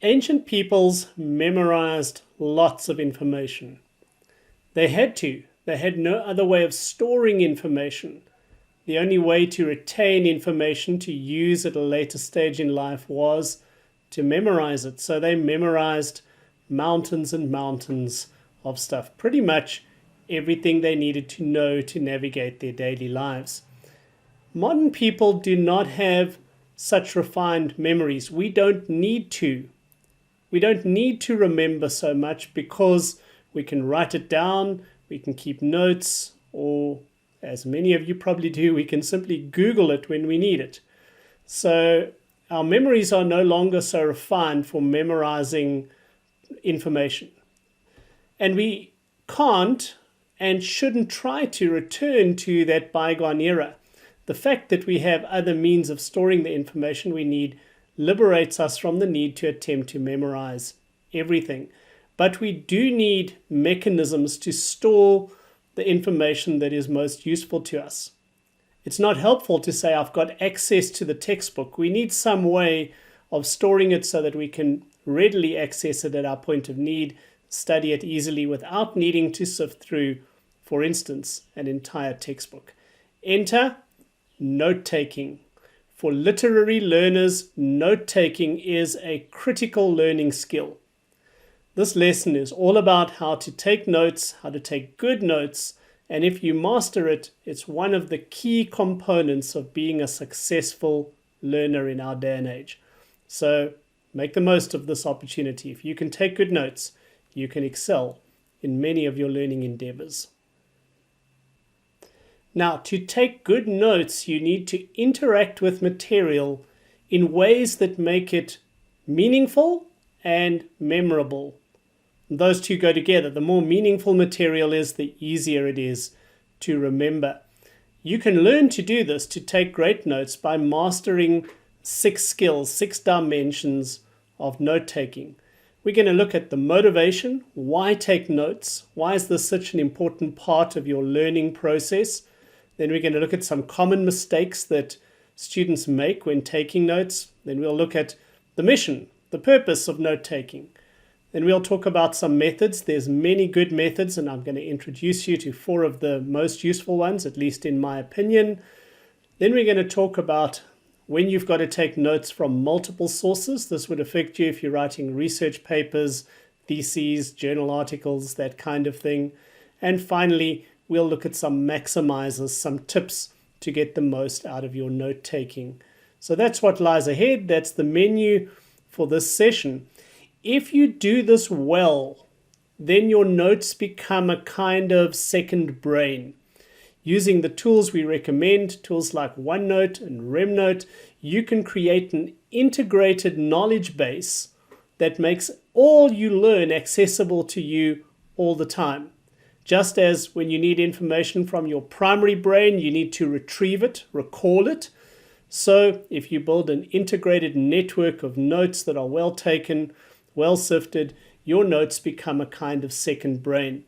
Ancient peoples memorized lots of information. They had to. They had no other way of storing information. The only way to retain information to use at a later stage in life was to memorize it. So they memorized mountains and mountains of stuff. Pretty much everything they needed to know to navigate their daily lives. Modern people do not have such refined memories. We don't need to. We don't need to remember so much because we can write it down, we can keep notes, or as many of you probably do, we can simply Google it when we need it. So our memories are no longer so refined for memorizing information. And we can't and shouldn't try to return to that bygone era. The fact that we have other means of storing the information we need liberates us from the need to attempt to memorize everything. But we do need mechanisms to store the information that is most useful to us. It's not helpful to say, I've got access to the textbook. We need some way of storing it so that we can readily access it at our point of need, study it easily without needing to sift through, for instance, an entire textbook. Enter note-taking. For literary learners, note-taking is a critical learning skill. This lesson is all about how to take notes, how to take good notes, and if you master it, it's one of the key components of being a successful learner in our day and age. So make the most of this opportunity. If you can take good notes, you can excel in many of your learning endeavors. Now, to take good notes, you need to interact with material in ways that make it meaningful and memorable. Those two go together. The more meaningful material is, the easier it is to remember. You can learn to do this, to take great notes, by mastering 6 skills, 6 dimensions of note-taking. We're going to look at the motivation. Why take notes? Why is this such an important part of your learning process? Then we're going to look at some common mistakes that students make when taking notes. Then we'll look at the mission, the purpose of note-taking. Then we'll talk about some methods. There's many good methods, and I'm going to introduce you to 4 of the most useful ones, at least in my opinion. Then we're going to talk about when you've got to take notes from multiple sources. This would affect you if you're writing research papers, theses, journal articles, that kind of thing. And finally, we'll look at some maximizers, some tips to get the most out of your note-taking. So that's what lies ahead. That's the menu for this session. If you do this well, then your notes become a kind of second brain. Using the tools we recommend, tools like OneNote and RemNote, you can create an integrated knowledge base that makes all you learn accessible to you all the time. Just as when you need information from your primary brain, you need to retrieve it, recall it. So if you build an integrated network of notes that are well taken, well sifted, your notes become a kind of second brain.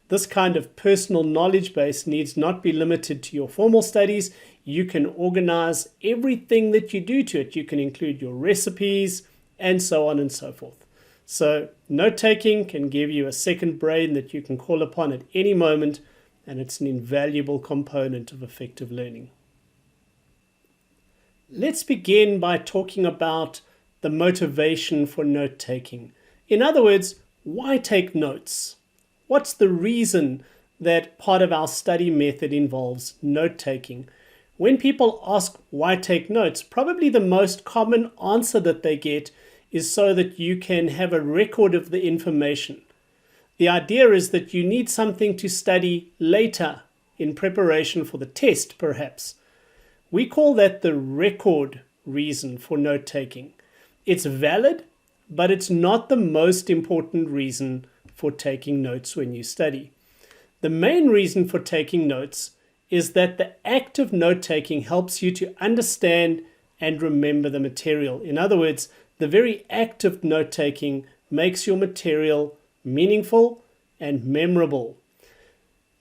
This kind of personal knowledge base needs not be limited to your formal studies. You can organize everything that you do to it. You can include your recipes and so on and so forth. So note-taking can give you a second brain that you can call upon at any moment, and it's an invaluable component of effective learning. Let's begin by talking about the motivation for note-taking. In other words, why take notes? What's the reason that part of our study method involves note-taking? When people ask why take notes, probably the most common answer that they get is so that you can have a record of the information. The idea is that you need something to study later in preparation for the test, perhaps. We call that the record reason for note-taking. It's valid, but it's not the most important reason for taking notes when you study. The main reason for taking notes is that the act of note-taking helps you to understand and remember the material. In other words, the very act of note-taking makes your material meaningful and memorable.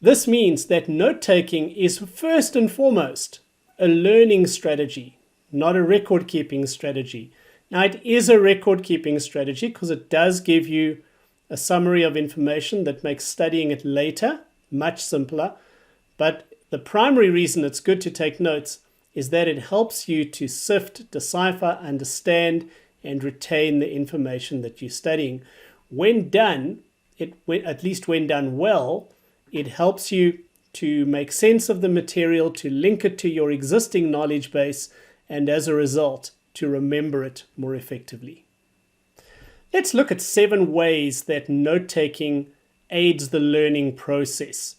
This means that note-taking is first and foremost a learning strategy, not a record-keeping strategy. Now, it is a record-keeping strategy because it does give you a summary of information that makes studying it later much simpler. But the primary reason it's good to take notes is that it helps you to sift, decipher, understand, and retain the information that you're studying. When done, at least when done well, it helps you to make sense of the material, to link it to your existing knowledge base, and as a result, to remember it more effectively. Let's look at 7 ways that note-taking aids the learning process.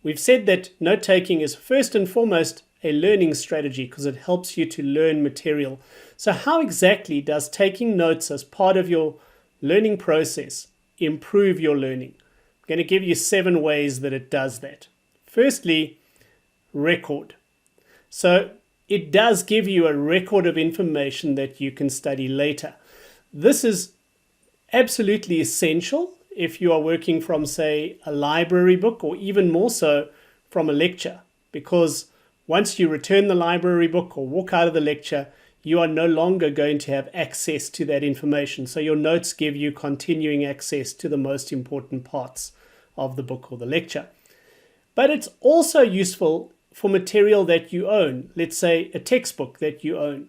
We've said that note-taking is first and foremost a learning strategy because it helps you to learn material. So how exactly does taking notes as part of your learning process improve your learning? I'm going to give you 7 ways that it does that. Firstly, record. So it does give you a record of information that you can study later. This is absolutely essential if you are working from, say, a library book, or even more so from a lecture, because once you return the library book or walk out of the lecture, you are no longer going to have access to that information. So your notes give you continuing access to the most important parts of the book or the lecture. But it's also useful for material that you own, let's say a textbook that you own.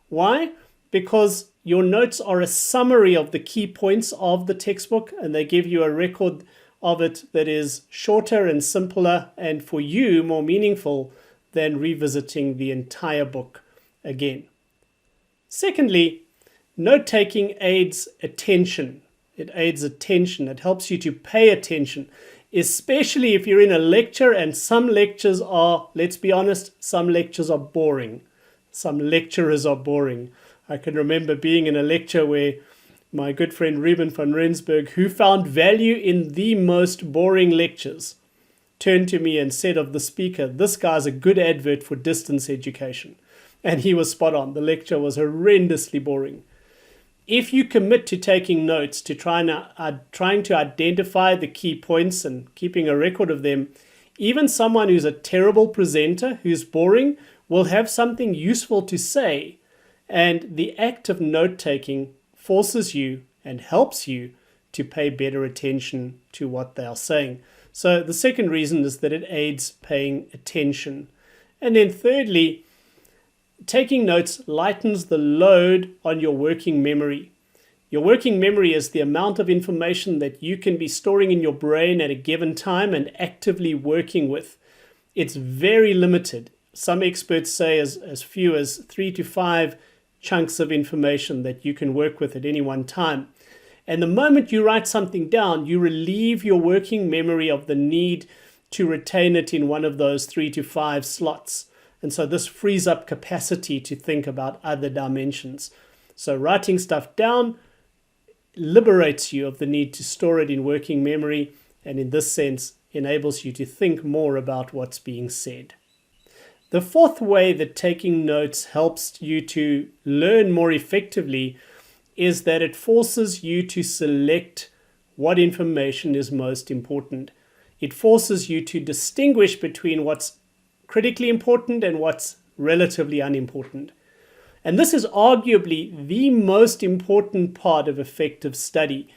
Why? Because your notes are a summary of the key points of the textbook, and they give you a record of it that is shorter and simpler, and for you more meaningful than revisiting the entire book again. Secondly, note-taking aids attention. It aids attention. It helps you to pay attention, especially if you're in a lecture, and some lectures are, let's be honest, some lectures are boring. Some lecturers are boring. I can remember being in a lecture where my good friend Ruben van Rensburg, who found value in the most boring lectures, turned to me and said of the speaker, "This guy's a good advert for distance education." And he was spot on. The lecture was horrendously boring. If you commit to taking notes, to trying to identify the key points and keeping a record of them, even someone who's a terrible presenter, who's boring, will have something useful to say. And the act of note-taking forces you and helps you to pay better attention to what they are saying. So the second reason is that it aids paying attention. And then thirdly, taking notes lightens the load on your working memory. Your working memory is the amount of information that you can be storing in your brain at a given time and actively working with. It's very limited. Some experts say as few as 3 to 5 chunks of information that you can work with at any one time. And the moment you write something down, you relieve your working memory of the need to retain it in one of those 3 to 5 slots. And so this frees up capacity to think about other dimensions. So writing stuff down liberates you of the need to store it in working memory, and in this sense enables you to think more about what's being said. The fourth way that taking notes helps you to learn more effectively is that it forces you to select what information is most important. It forces you to distinguish between what's critically important and what's relatively unimportant. And this is arguably the most important part of effective study.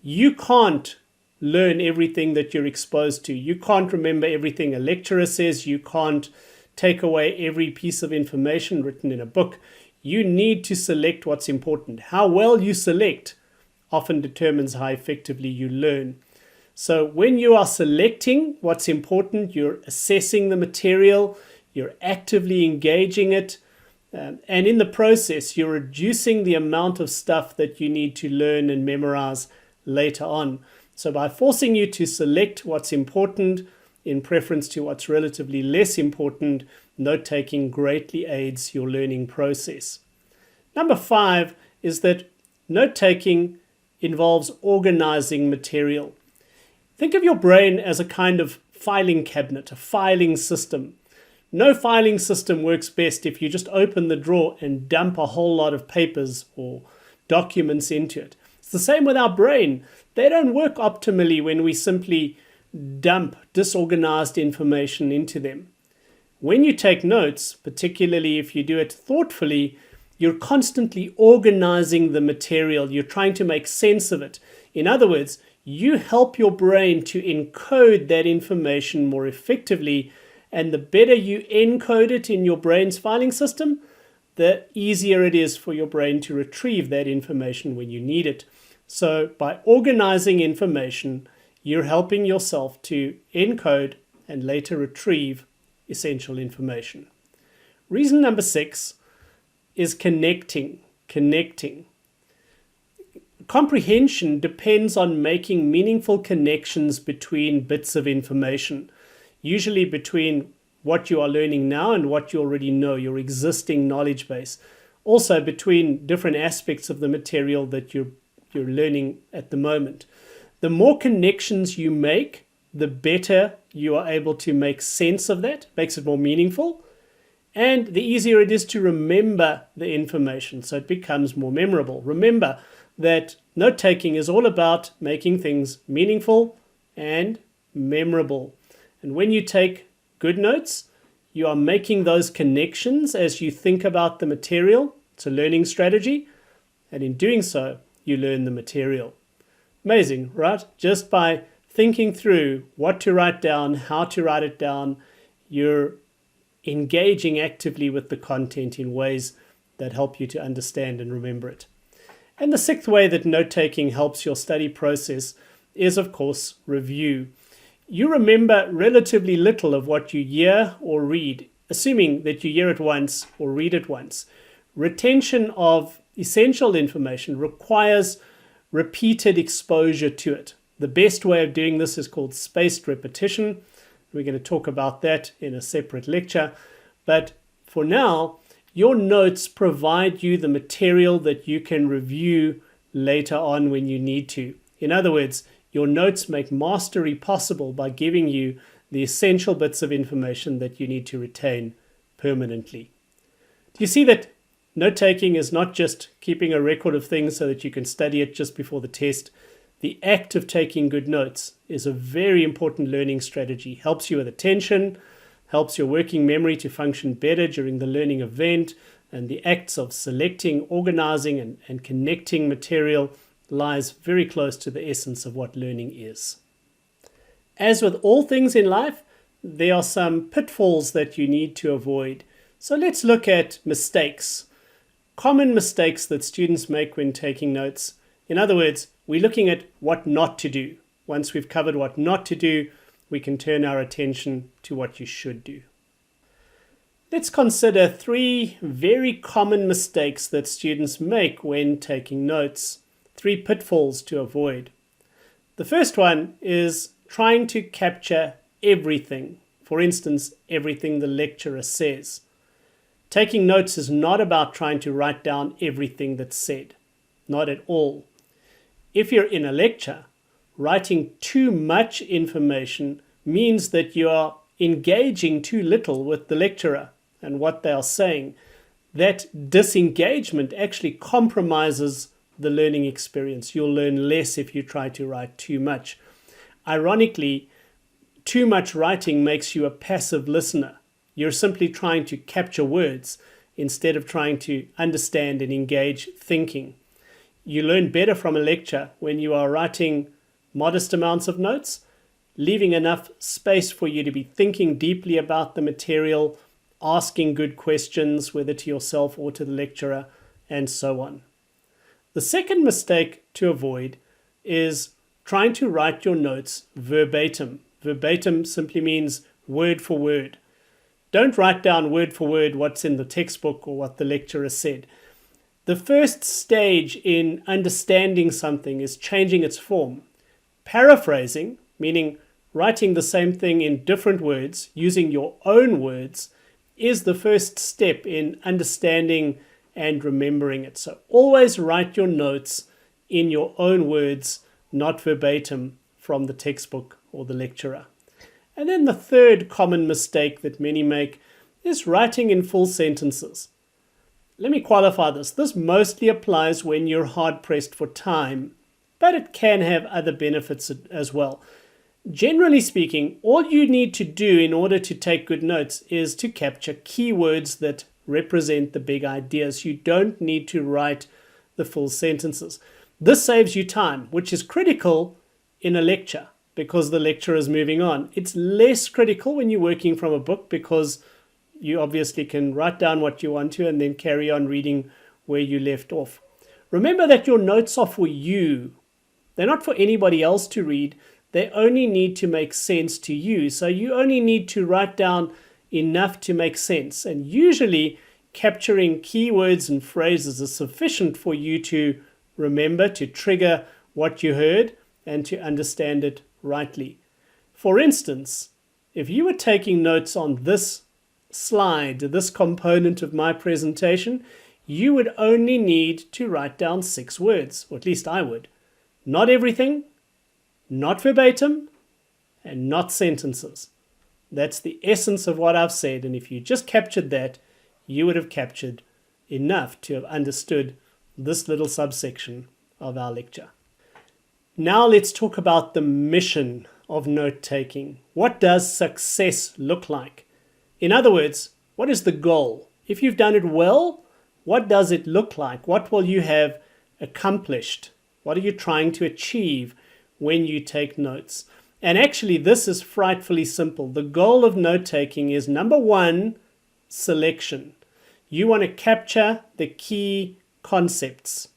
You can't learn everything that you're exposed to. You can't remember everything a lecturer says. You can't take away every piece of information written in a book. You need to select what's important. How well you select often determines how effectively you learn. So when you are selecting what's important, you're assessing the material, you're actively engaging it, and in the process, you're reducing the amount of stuff that you need to learn and memorize later on. So by forcing you to select what's important in preference to what's relatively less important, note-taking greatly aids your learning process. Number 5 is that note-taking involves organizing material. Think of your brain as a kind of filing cabinet, a filing system. No filing system works best if you just open the drawer and dump a whole lot of papers or documents into it. It's the same with our brain. They don't work optimally when we simply dump disorganized information into them. When you take notes, particularly if you do it thoughtfully, you're constantly organizing the material. You're trying to make sense of it. In other words, you help your brain to encode that information more effectively, and the better you encode it in your brain's filing system, the easier it is for your brain to retrieve that information when you need it. So by organizing information, you're helping yourself to encode and later retrieve essential information. Reason number 6 is connecting. Comprehension depends on making meaningful connections between bits of information, usually between what you are learning now and what you already know, your existing knowledge base. Also between different aspects of the material that you're learning at the moment. The more connections you make, the better you are able to make sense of that, makes it more meaningful, and the easier it is to remember the information, so it becomes more memorable. Remember that note-taking is all about making things meaningful and memorable. And when you take good notes, you are making those connections as you think about the material. It's a learning strategy, and in doing so, you learn the material. Amazing, right? Just by thinking through what to write down, how to write it down, you're engaging actively with the content in ways that help you to understand and remember it. And the 6th way that note-taking helps your study process is, of course, review. You remember relatively little of what you hear or read, assuming that you hear it once or read it once. Retention of essential information requires repeated exposure to it. The best way of doing this is called spaced repetition. We're going to talk about that in a separate lecture. But for now, your notes provide you the material that you can review later on when you need to. In other words, your notes make mastery possible by giving you the essential bits of information that you need to retain permanently. Do you see that note-taking is not just keeping a record of things so that you can study it just before the test? The act of taking good notes is a very important learning strategy. Helps you with attention, helps your working memory to function better during the learning event, and the acts of selecting, organizing, and connecting material lies very close to the essence of what learning is. As with all things in life, there are some pitfalls that you need to avoid. So let's look at mistakes. Common mistakes that students make when taking notes. In other words, we're looking at what not to do. Once we've covered what not to do, we can turn our attention to what you should do. Let's consider 3 very common mistakes that students make when taking notes. 3 pitfalls to avoid. The first one is trying to capture everything. For instance, everything the lecturer says. Taking notes is not about trying to write down everything that's said. Not at all. If you're in a lecture, writing too much information means that you are engaging too little with the lecturer and what they are saying. That disengagement actually compromises the learning experience. You'll learn less if you try to write too much. Ironically, too much writing makes you a passive listener. You're simply trying to capture words instead of trying to understand and engage thinking. You learn better from a lecture when you are writing modest amounts of notes, leaving enough space for you to be thinking deeply about the material, asking good questions, whether to yourself or to the lecturer, and so on. The second mistake to avoid is trying to write your notes verbatim. Verbatim simply means word for word. Don't write down word for word what's in the textbook or what the lecturer said. The first stage in understanding something is changing its form. Paraphrasing, meaning writing the same thing in different words, using your own words, is the first step in understanding and remembering it. So always write your notes in your own words, not verbatim from the textbook or the lecturer. And then the third common mistake that many make is writing in full sentences. Let me qualify this. This mostly applies when you're hard-pressed for time, but it can have other benefits as well. Generally speaking, all you need to do in order to take good notes is to capture keywords that represent the big ideas. You don't need to write the full sentences. This saves you time, which is critical in a lecture because the lecture is moving on. It's less critical when you're working from a book because you obviously can write down what you want to and then carry on reading where you left off. Remember that your notes are for you. They're not for anybody else to read. They only need to make sense to you. So you only need to write down enough to make sense. And usually capturing keywords and phrases is sufficient for you to remember, to trigger what you heard and to understand it rightly. For instance, if you were taking notes on this slide, this component of my presentation, you would only need to write down 6 words, or at least I would. Not everything, not verbatim, and not sentences. That's the essence of what I've said, and if you just captured that, you would have captured enough to have understood this little subsection of our lecture. Now let's talk about the mission of note-taking. What does success look like? In other words, what is the goal? If you've done it well, what does it look like? What will you have accomplished? What are you trying to achieve when you take notes? And actually, this is frightfully simple. The goal of note-taking is, number 1, selection. You want to capture the key concepts.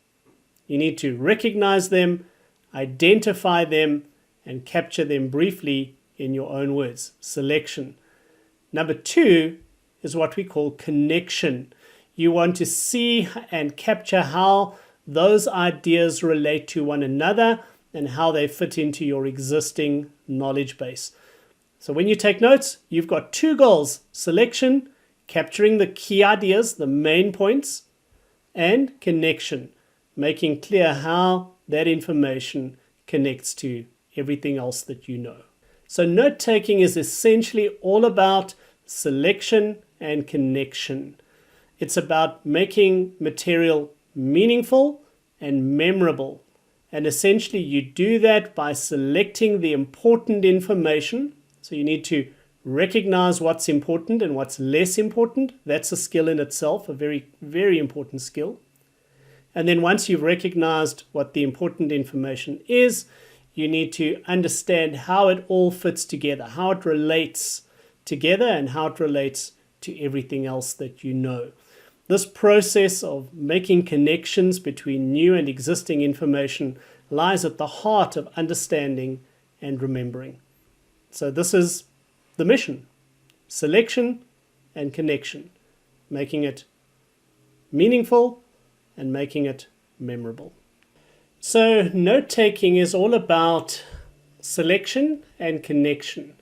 You need to recognize them, identify them, and capture them briefly in your own words. Selection. Number 2 is what we call connection. You want to see and capture how those ideas relate to one another and how they fit into your existing knowledge base. So when you take notes, you've got 2 goals: selection, capturing the key ideas, the main points, and connection, making clear how that information connects to everything else that you know. So note-taking is essentially all about selection and connection. It's about making material meaningful and memorable. And essentially you do that by selecting the important information. So you need to recognize what's important and what's less important. That's a skill in itself, a very, very important skill. And then once you've recognized what the important information is, you need to understand how it all fits together, how it relates together and how it relates to everything else that you know. This process of making connections between new and existing information lies at the heart of understanding and remembering. So this is the mission: selection and connection, making it meaningful and making it memorable. So note-taking is all about selection and connection.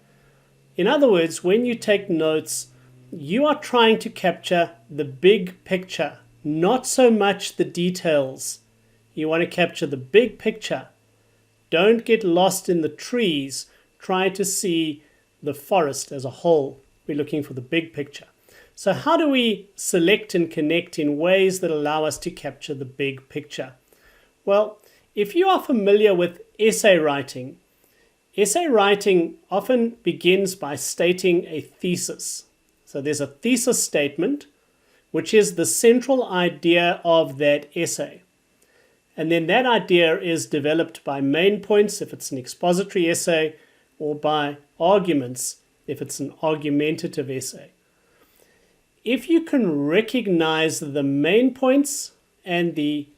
In other words, when you take notes, you are trying to capture the big picture, not so much the details. You want to capture the big picture. Don't get lost in the trees. Try to see the forest as a whole. We're looking for the big picture. So how do we select and connect in ways that allow us to capture the big picture? Well, if you are familiar with essay writing often begins by stating a thesis. So there's a thesis statement, which is the central idea of that essay. And then that idea is developed by main points if it's an expository essay, or by arguments if it's an argumentative essay. If you can recognize the main points and the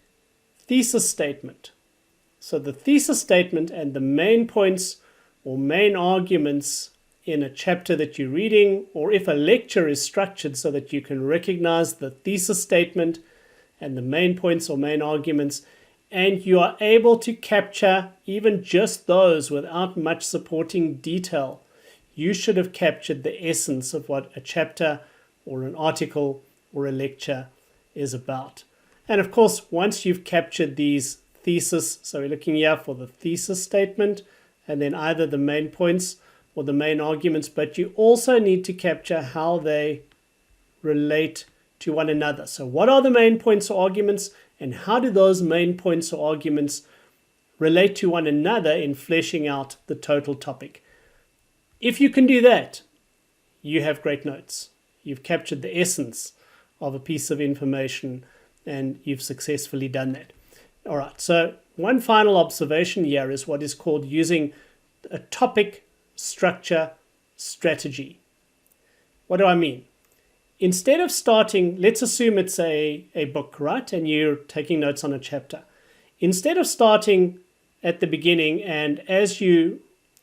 thesis statement, so the thesis statement and the main points or main arguments in a chapter that you're reading, or if a lecture is structured so that you can recognize the thesis statement and the main points or main arguments, and you are able to capture even just those without much supporting detail, you should have captured the essence of what a chapter or an article or a lecture is about. And of course, once you've captured these thesis, so we're looking here for the thesis statement and then either the main points or the main arguments, but you also need to capture how they relate to one another. So what are the main points or arguments, and how do those main points or arguments relate to one another in fleshing out the total topic? If you can do that, you have great notes. You've captured the essence of a piece of information, and you've successfully done that. All right, so one final observation here is what is called using a topic structure strategy. What do I mean? Instead of starting, let's assume it's a book, right? And you're taking notes on a chapter. Instead of starting at the beginning and as you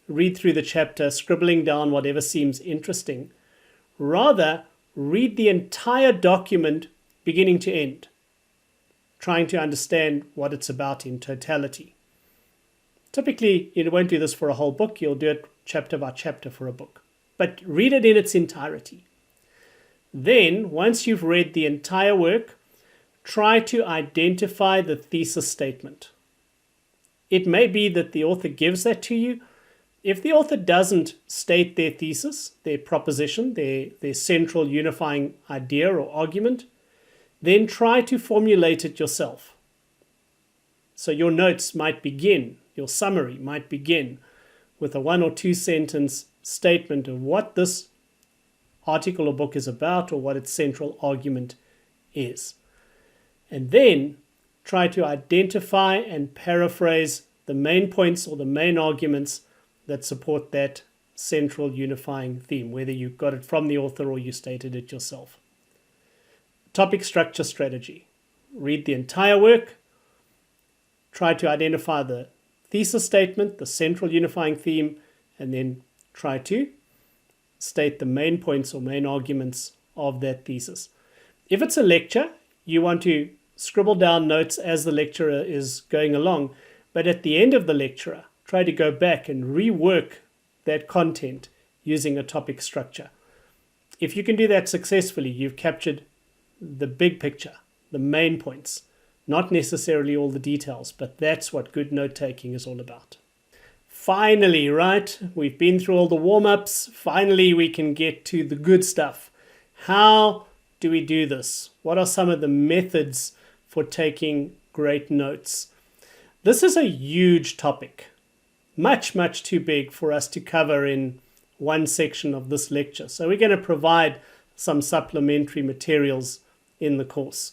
read through the chapter, scribbling down whatever seems interesting, rather read the entire document beginning to end, trying to understand what it's about in totality. Typically, you won't do this for a whole book. You'll do it chapter by chapter for a book. But read it in its entirety. Then, once you've read the entire work, try to identify the thesis statement. It may be that the author gives that to you. If the author doesn't state their thesis, their proposition, their central unifying idea or argument, then try to formulate it yourself. So your notes might begin, your summary might begin with a 1 or 2 sentence statement of what this article or book is about or what its central argument is. And then try to identify and paraphrase the main points or the main arguments that support that central unifying theme, whether you got it from the author or you stated it yourself. Topic structure strategy. Read the entire work. Try to identify the thesis statement, the central unifying theme, and then try to state the main points or main arguments of that thesis. If it's a lecture, you want to scribble down notes as the lecturer is going along, but at the end of the lecture, try to go back and rework that content using a topic structure. If you can do that successfully, you've captured the big picture, the main points, not necessarily all the details, but that's what good note-taking is all about. Finally, right, we've been through all the warm-ups. Finally, we can get to the good stuff. How do we do this? What are some of the methods for taking great notes? This is a huge topic, much, much too big for us to cover in one section of this lecture. So we're going to provide some supplementary materials in the course.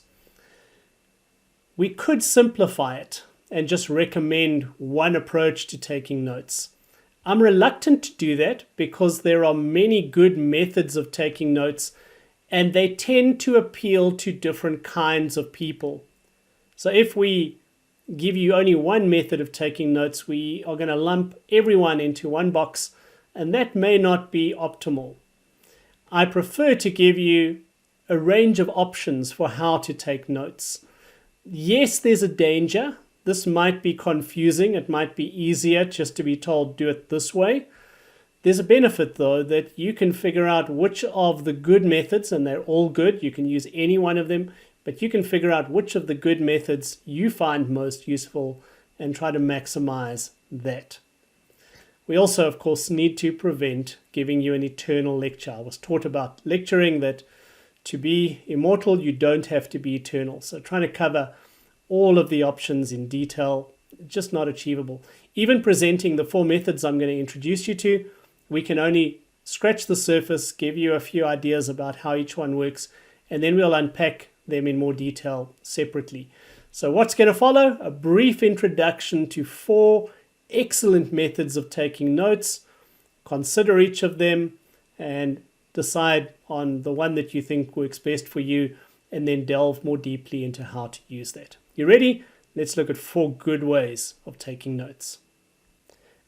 We could simplify it and just recommend one approach to taking notes. I'm reluctant to do that because there are many good methods of taking notes and they tend to appeal to different kinds of people. So if we give you only one method of taking notes, we are going to lump everyone into one box, and that may not be optimal. I prefer to give you a range of options for how to take notes. Yes, there's a danger. This might be confusing. It might be easier just to be told, do it this way. There's a benefit, though, that you can figure out which of the good methods, and they're all good, you can use any one of them, but you can figure out which of the good methods you find most useful and try to maximize that. We also, of course, need to prevent giving you an eternal lecture. I was taught about lecturing that to be immortal, you don't have to be eternal. So trying to cover all of the options in detail, just not achievable. Even presenting the 4 methods I'm going to introduce you to, we can only scratch the surface, give you a few ideas about how each one works, and then we'll unpack them in more detail separately. So what's going to follow? A brief introduction to 4 excellent methods of taking notes. Consider each of them and decide on the one that you think works best for you, and then delve more deeply into how to use that. You ready? Let's look at 4 good ways of taking notes.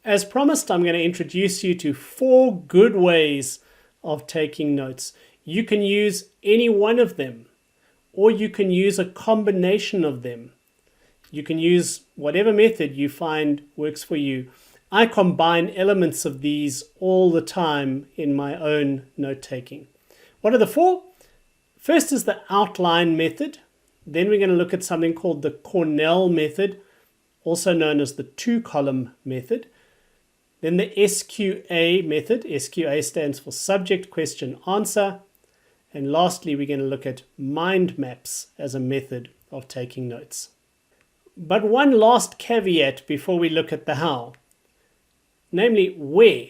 As promised, I'm going to introduce you to 4 good ways of taking notes. You can use any one of them, or you can use a combination of them. You can use whatever method you find works for you. I combine elements of these all the time in my own note-taking. What are the 4? First is the outline method. Then we're going to look at something called the Cornell method, also known as the 2-column method. Then the SQA method. SQA stands for subject, question, answer. And lastly, we're going to look at mind maps as a method of taking notes. But one last caveat before we look at the how. Namely, where?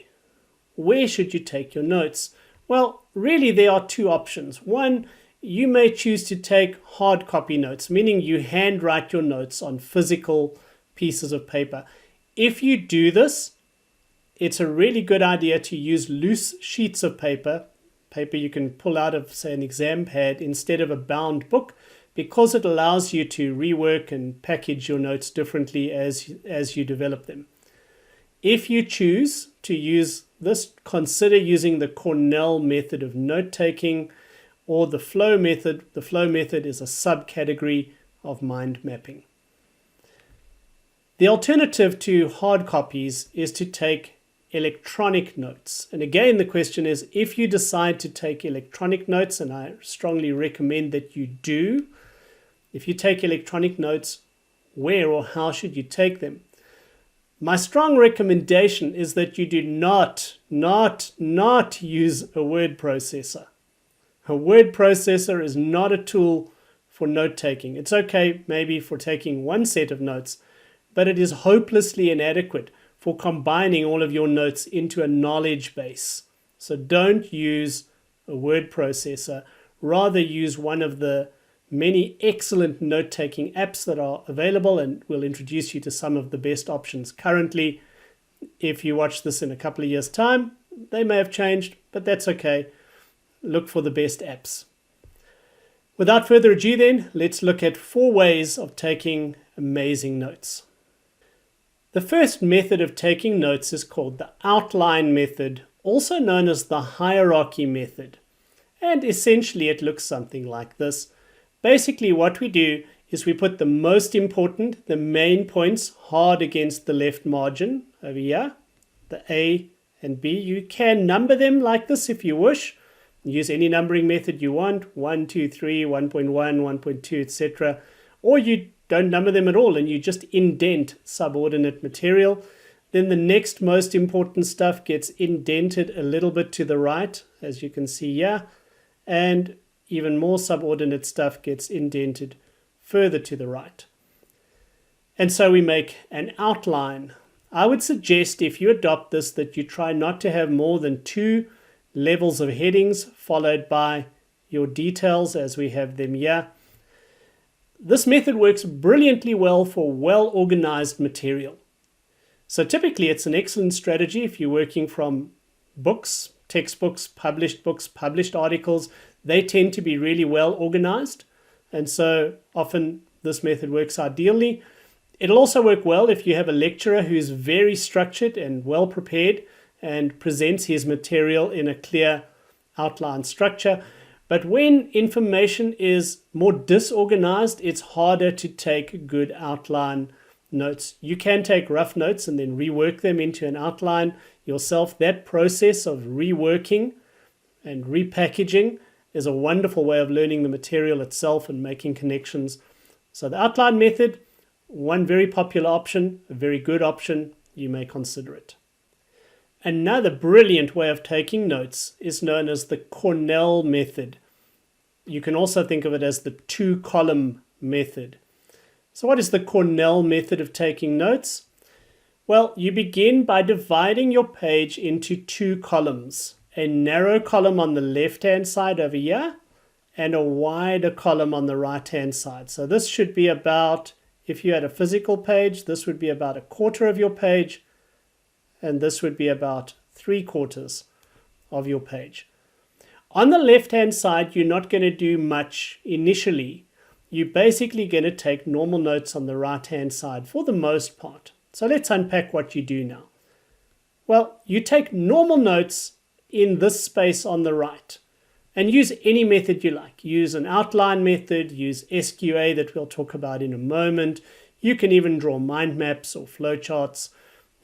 Where should you take your notes? Well, really there are 2 options. One you may choose to take hard copy notes, meaning you handwrite your notes on physical pieces of paper. If you do this, it's a really good idea to use loose sheets of paper you can pull out of, say, an exam pad instead of a bound book, because it allows you to rework and package your notes differently as you develop them. If you choose to use this, consider using the Cornell method of note-taking or the flow method. The flow method is a subcategory of mind mapping. The alternative to hard copies is to take electronic notes. And again, the question is, if you decide to take electronic notes, and I strongly recommend that you do, if you take electronic notes, where or how should you take them? My strong recommendation is that you do not use a word processor. A word processor is not a tool for note-taking. It's okay maybe for taking one set of notes, but it is hopelessly inadequate for combining all of your notes into a knowledge base. So don't use a word processor. Rather use one of the many excellent note-taking apps that are available, and we'll introduce you to some of the best options currently. If you watch this in a couple of years' time, they may have changed, but that's okay. Look for the best apps. Without further ado then, let's look at 4 ways of taking amazing notes. The first method of taking notes is called the outline method, also known as the hierarchy method. And essentially it looks something like this. Basically what we do is we put the most important, the main points, hard against the left margin over here, the A and B. You can number them like this if you wish. Use any numbering method you want, 1, 2, 3, 1.1, 1.2, etc. Or you don't number them at all and you just indent subordinate material. Then the next most important stuff gets indented a little bit to the right, as you can see here, and even more subordinate stuff gets indented further to the right. And so we make an outline. I would suggest, if you adopt this, that you try not to have more than 2 levels of headings followed by your details as we have them here. This method works brilliantly well for well-organized material. So typically it's an excellent strategy if you're working from books, textbooks, published articles. They tend to be really well organized, and so often this method works ideally. It'll also work well if you have a lecturer who's very structured and well prepared and presents his material in a clear outline structure. But when information is more disorganized, it's harder to take good outline notes. You can take rough notes and then rework them into an outline yourself. That process of reworking and repackaging is a wonderful way of learning the material itself and making connections. So the outline method, one very popular option, a very good option, you may consider it. Another brilliant way of taking notes is known as the Cornell method. You can also think of it as the 2-column method. So what is the Cornell method of taking notes? Well, you begin by dividing your page into 2 columns. A narrow column on the left-hand side over here and a wider column on the right-hand side. So this should be about, if you had a physical page, this would be about 1/4 of your page, and this would be about 3/4 of your page. On the left-hand side, you're not going to do much initially. You're basically going to take normal notes on the right-hand side for the most part. So let's unpack what you do now. Well, you take normal notes in this space on the right and use any method you like. Use an outline method, use SQA that we'll talk about in a moment. You can even draw mind maps or flowcharts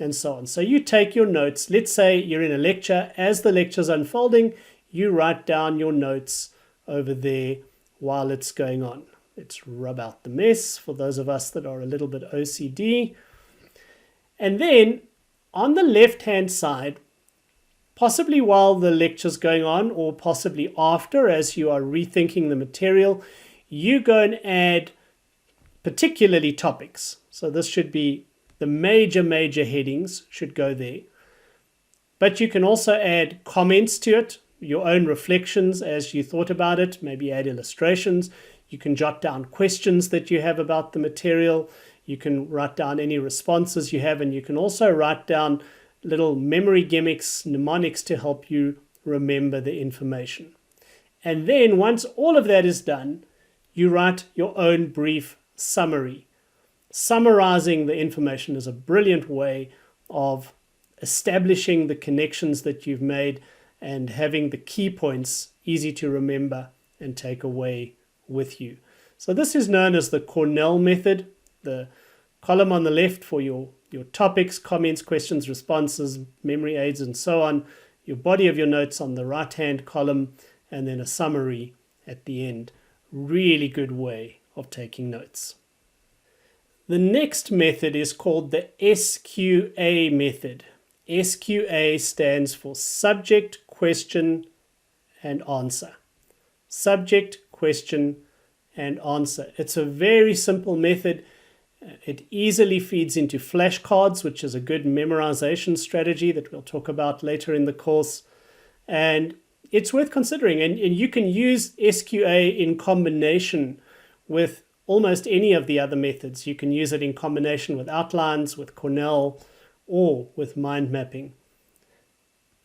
and so on. So you take your notes. Let's say you're in a lecture. As the lecture's unfolding, you write down your notes over there while it's going on. Let's rub out the mess for those of us that are a little bit OCD. And then on the left-hand side, possibly while the lecture's going on or possibly after, as you are rethinking the material, you go and add particularly topics. So this should be the major headings should go there. But you can also add comments to it. your own reflections as you thought about it, maybe add illustrations. You can jot down questions that you have about the material. You can write down any responses you have, and you can also write down little memory gimmicks, mnemonics to help you remember the information. And then once all of that is done, you write your own brief summary. Summarizing the information is a brilliant way of establishing the connections that you've made and having the key points easy to remember and take away with you. So this is known as the Cornell method. The column on the left for your topics, comments, questions, responses, memory aids, and so on. Your body of your notes on the right-hand column, and then a summary at the end. Really good way of taking notes. The next method is called the SQA method. SQA stands for subject, question, and answer. Subject, question, and answer. It's a very simple method. It easily feeds into flashcards, which is a good memorization strategy that we'll talk about later in the course. And it's worth considering. And you can use SQA in combination with almost any of the other methods. You can use it in combination with outlines, with Cornell, or with mind mapping.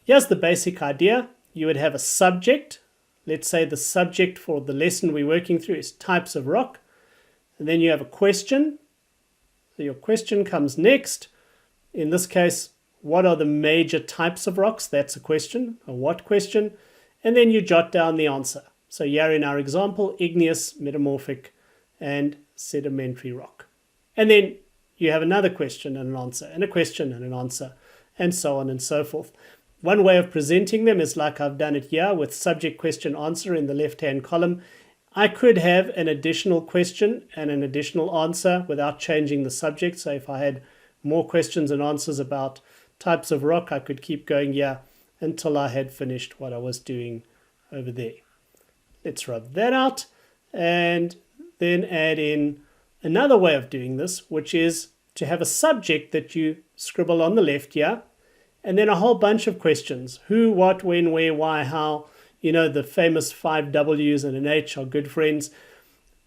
Here's the basic idea. You would have a subject. Let's say the subject for the lesson we're working through is types of rock. And then you have a question. So your question comes next. In this case, what are the major types of rocks? That's a question, a what question. And then you jot down the answer. So here in our example, igneous, metamorphic, and sedimentary rock. And then you have another question and an answer, and a question and an answer, and so on and so forth. One way of presenting them is like I've done it here with subject, question, answer in the left-hand column. I could have an additional question and an additional answer without changing the subject. So if I had more questions and answers about types of rock, I could keep going here until I had finished what I was doing over there. Let's rub that out and then add in another way of doing this, which is to have a subject that you scribble on the left here, and then a whole bunch of questions. Who, what, when, where, why, how. You know, the famous 5 W's and an H are good friends.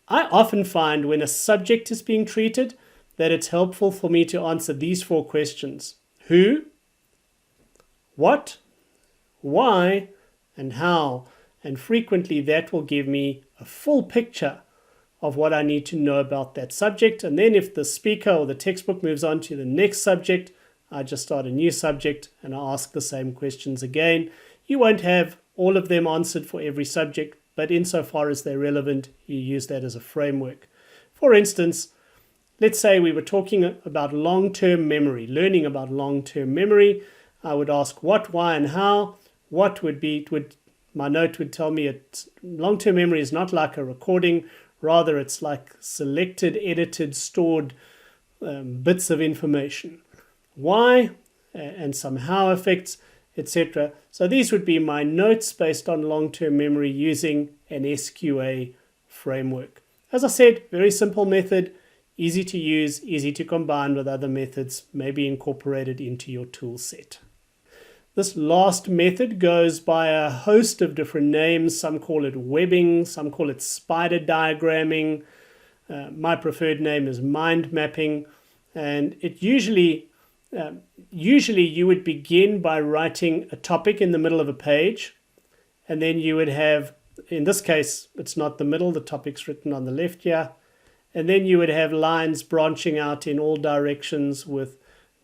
I often find when a subject is being treated that it's helpful for me to answer these 4 questions. Who, what, why, and how. And frequently that will give me a full picture of what I need to know about that subject. And then if the speaker or the textbook moves on to the next subject, I just start a new subject and I ask the same questions again. You won't have all of them answered for every subject, but insofar as they're relevant, you use that as a framework. For instance, let's say we were talking about long-term memory, learning about long-term memory. I would ask what, why, and how. What my note would tell me long-term memory is not like a recording. Rather, it's like selected, edited, stored bits of information. Why and some how effects, etc. So these would be my notes based on long-term memory using an SQA framework. As I said, very simple method, easy to use, easy to combine with other methods, maybe incorporated into your tool set. This last method goes by a host of different names. Some call it webbing, some call it spider diagramming. My preferred name is mind mapping, and it usually you would begin by writing a topic in the middle of a page, and then you would have, in this case, it's not the middle, the topic's written on the left here, and then you would have lines branching out in all directions with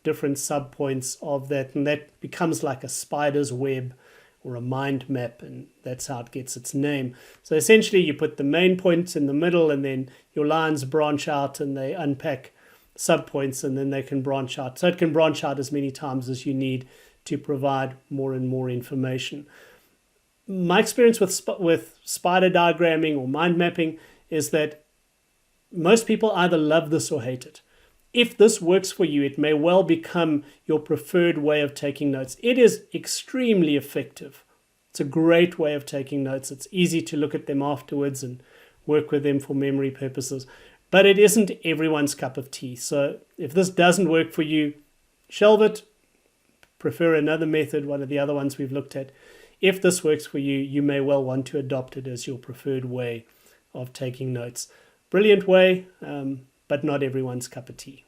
different subpoints of that, and that becomes like a spider's web or a mind map, and that's how it gets its name. So essentially you put the main points in the middle, and then your lines branch out and they unpack subpoints, and then they can branch out. So it can branch out as many times as you need to provide more and more information. My experience with spider diagramming or mind mapping is that most people either love this or hate it. If this works for you, it may well become your preferred way of taking notes. It is extremely effective. It's a great way of taking notes. It's easy to look at them afterwards and work with them for memory purposes. But it isn't everyone's cup of tea. So if this doesn't work for you, shelve it, prefer another method, one of the other ones we've looked at, if this works for you, you may well want to adopt it as your preferred way of taking notes. Brilliant way, but not everyone's cup of tea.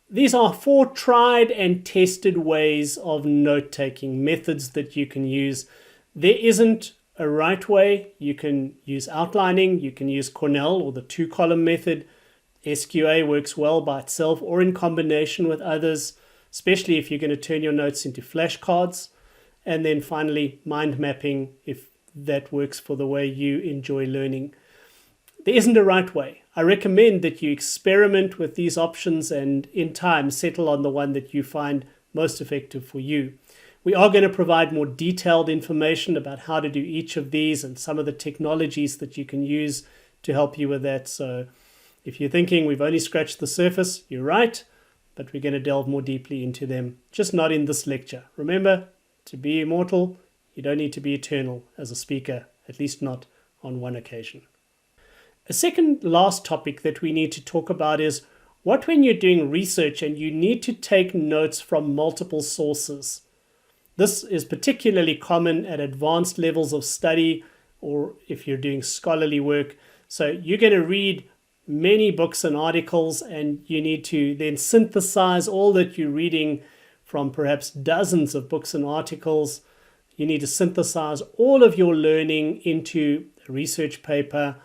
These are 4 tried and tested ways of note-taking, methods that you can use. There isn't a right way. You can use outlining, you can use Cornell or the 2-column method. SQA works well by itself or in combination with others, especially if you're going to turn your notes into flashcards. And then finally, mind mapping, if that works for the way you enjoy learning. There isn't a right way. I recommend that you experiment with these options and in time settle on the one that you find most effective for you. We are going to provide more detailed information about how to do each of these and some of the technologies that you can use to help you with that. So if you're thinking we've only scratched the surface, you're right, but we're going to delve more deeply into them, just not in this lecture. Remember, to be immortal, you don't need to be eternal as a speaker, at least not on one occasion. A second last topic that we need to talk about is what when you're doing research and you need to take notes from multiple sources. This is particularly common at advanced levels of study or if you're doing scholarly work. So you're going to read many books and articles and you need to then synthesize all that you're reading from perhaps dozens of books and articles. You need to synthesize all of your learning into a research paper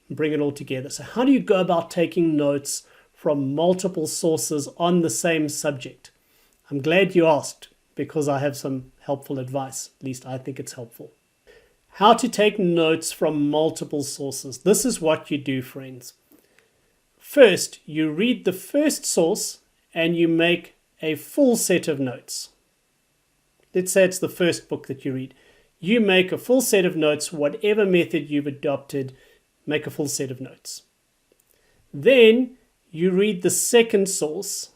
and bring it all together. So how do you go about taking notes from multiple sources on the same subject? I'm glad you asked because I have some helpful advice. At least I think it's helpful. How to take notes from multiple sources. This is what you do, friends. First, you read the first source and you make a full set of notes. Let's say it's the first book that you read. You make a full set of notes, whatever method you've adopted, make a full set of notes. Then you read the second source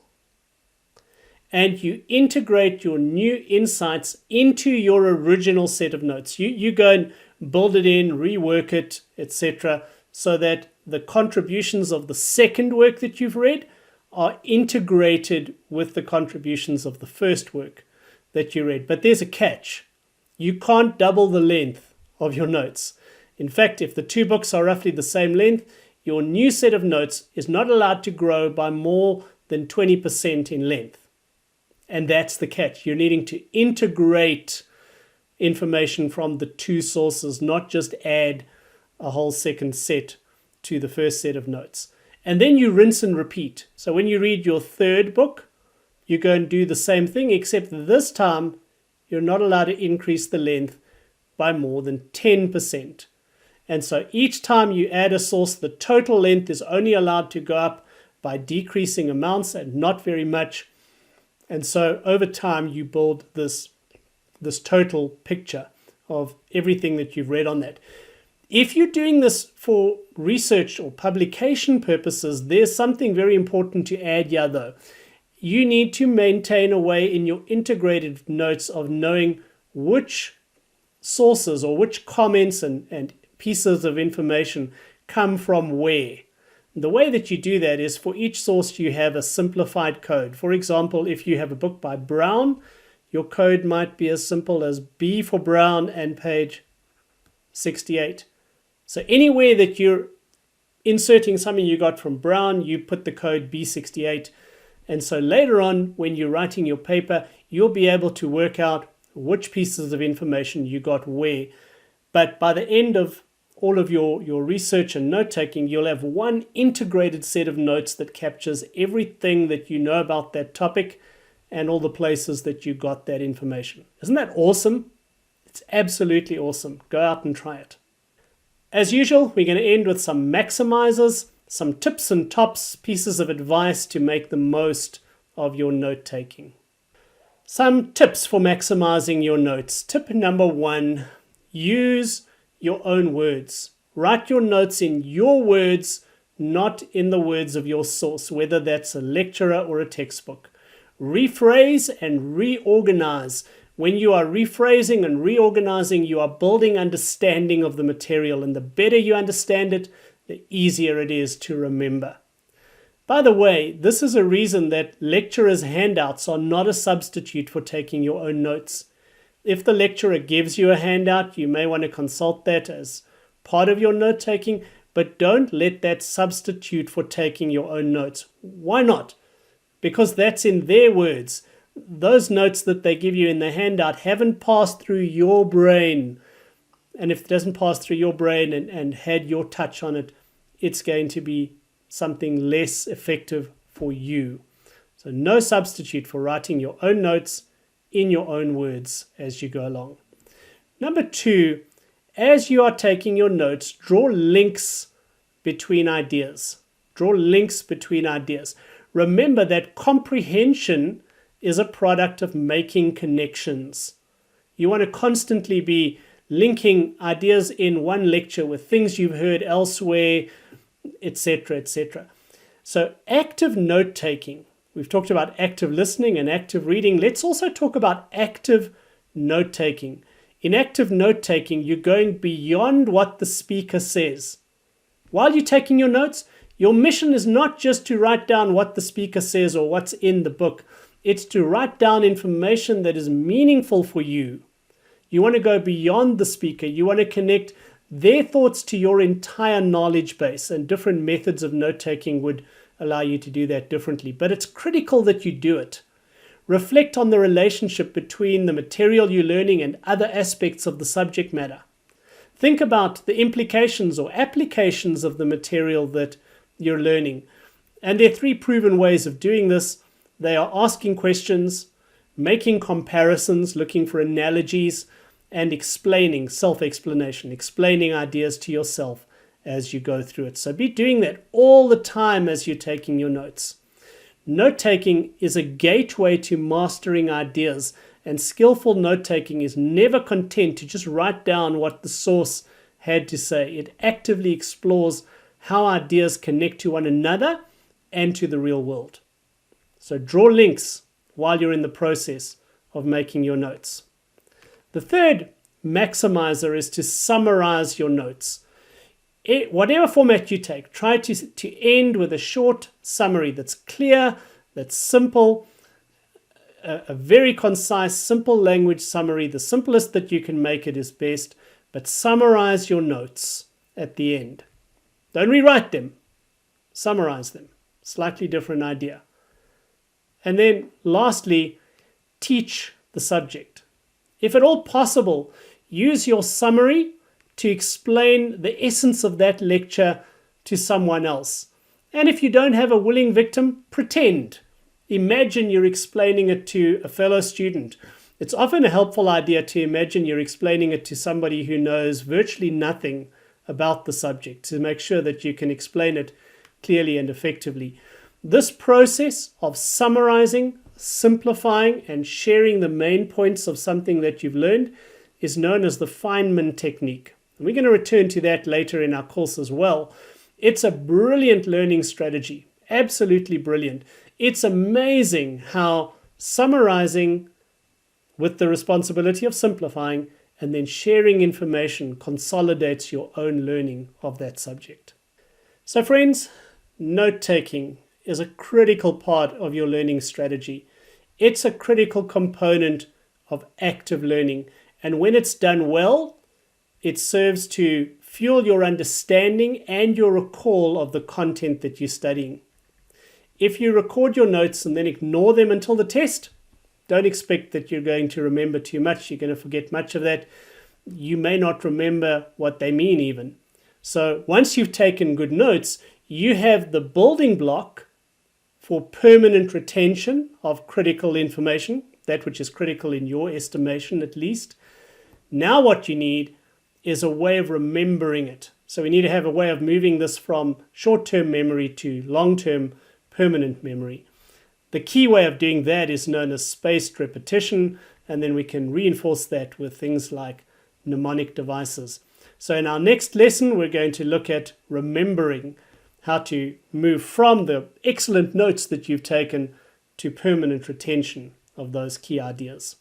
and you integrate your new insights into your original set of notes. You go and build it in, rework it, etc., so that the contributions of the second work that you've read are integrated with the contributions of the first work that you read. But there's a catch. You can't double the length of your notes. In fact, if the 2 books are roughly the same length, your new set of notes is not allowed to grow by more than 20% in length. And that's the catch. You're needing to integrate information from the 2 sources, not just add a whole second set to the first set of notes. And then you rinse and repeat. So when you read your 3rd book, you go and do the same thing, except this time you're not allowed to increase the length by more than 10%. And so each time you add a source, the total length is only allowed to go up by decreasing amounts and not very much. And so over time you build this total picture of everything that you've read on that. If you're doing this for research or publication purposes, there's something very important to add here though. You need to maintain a way in your integrated notes of knowing which sources or which comments and pieces of information come from where. The way that you do that is for each source you have a simplified code. For example, if you have a book by Brown, your code might be as simple as B for Brown and page 68. So anywhere that you're inserting something you got from Brown, you put the code B68. And so later on, when you're writing your paper, you'll be able to work out which pieces of information you got where. But by the end of all of your research and note-taking, you'll have one integrated set of notes that captures everything that you know about that topic and all the places that you got that information. Isn't that awesome? It's absolutely awesome. Go out and try it. As usual, we're going to end with some maximizers, some tips and tops, pieces of advice to make the most of your note-taking. Some tips for maximizing your notes. Tip number 1, use your own words. Write your notes in your words, not in the words of your source, whether that's a lecturer or a textbook. Rephrase and reorganize. When you are rephrasing and reorganizing, you are building understanding of the material, and the better you understand it, the easier it is to remember. By the way, this is a reason that lecturers' handouts are not a substitute for taking your own notes. If the lecturer gives you a handout, you may want to consult that as part of your note-taking, but don't let that substitute for taking your own notes. Why not? Because that's in their words. Those notes that they give you in the handout haven't passed through your brain. And if it doesn't pass through your brain and had your touch on it, it's going to be something less effective for you. So no substitute for writing your own notes in your own words as you go along. Number 2, as you are taking your notes, draw links between ideas. Draw links between ideas. Remember that comprehension is a product of making connections. You want to constantly be linking ideas in one lecture with things you've heard elsewhere, etc., etc. So active note-taking. We've talked about active listening and active reading. Let's also talk about active note-taking. In active note-taking, you're going beyond what the speaker says. While you're taking your notes, your mission is not just to write down what the speaker says or what's in the book. It's to write down information that is meaningful for you. You want to go beyond the speaker. You want to connect their thoughts to your entire knowledge base, and different methods of note-taking would allow you to do that differently. But it's critical that you do it. Reflect on the relationship between the material you're learning and other aspects of the subject matter. Think about the implications or applications of the material that you're learning. And there are 3 proven ways of doing this. They are asking questions, making comparisons, looking for analogies, and explaining, self-explanation, explaining ideas to yourself as you go through it. So be doing that all the time as you're taking your notes. Note-taking is a gateway to mastering ideas, and skillful note-taking is never content to just write down what the source had to say. It actively explores how ideas connect to one another and to the real world. So draw links while you're in the process of making your notes. The third maximizer is to summarize your notes. Whatever format you take, try to end with a short summary that's clear, that's simple, a very concise, simple language summary. The simplest that you can make it is best, but summarize your notes at the end. Don't rewrite them, summarize them. Slightly different idea. And then lastly, teach the subject. If at all possible, use your summary to explain the essence of that lecture to someone else. And if you don't have a willing victim, pretend. Imagine you're explaining it to a fellow student. It's often a helpful idea to imagine you're explaining it to somebody who knows virtually nothing about the subject, to make sure that you can explain it clearly and effectively. This process of summarizing, simplifying, and sharing the main points of something that you've learned is known as the Feynman technique. And we're going to return to that later in our course as well. It's a brilliant learning strategy, absolutely brilliant. It's amazing how summarizing with the responsibility of simplifying and then sharing information consolidates your own learning of that subject. So friends, note-taking is a critical part of your learning strategy. It's a critical component of active learning. And when it's done well, it serves to fuel your understanding and your recall of the content that you're studying. If you record your notes and then ignore them until the test, don't expect that you're going to remember too much. You're going to forget much of that. You may not remember what they mean even. So once you've taken good notes, you have the building block for permanent retention of critical information, that which is critical in your estimation at least. Now what you need is a way of remembering it. So we need to have a way of moving this from short-term memory to long-term permanent memory. The key way of doing that is known as spaced repetition, and then we can reinforce that with things like mnemonic devices. So in our next lesson, we're going to look at remembering, how to move from the excellent notes that you've taken to permanent retention of those key ideas.